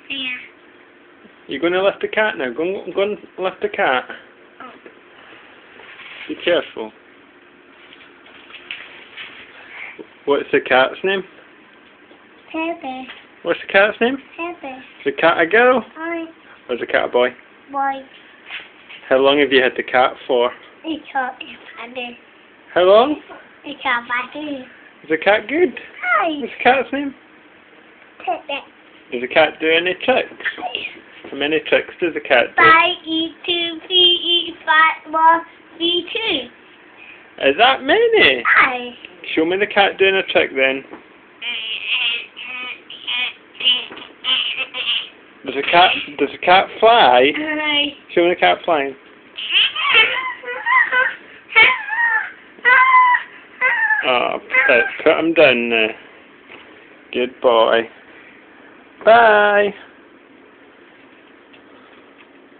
Yeah. You're going to lift the cat now. Go and lift the cat. Oh. Be careful. What's the cat's name? Pepe. What's the cat's name? Pepe. Is the cat a girl? Hi. Or is the cat a boy? Boy. How long have you had the cat for? It's a buddy. How long? It's a buddy. Is the cat good? Hi. What's the cat's name? Pepe. Does the cat do any tricks? How many tricks does the cat do? 5E2VE5 Is that many? Hi. Show me the cat doing a trick then. Does the cat fly? Hi. Show me the cat flying. Oh, put him down there. Good boy. Bye.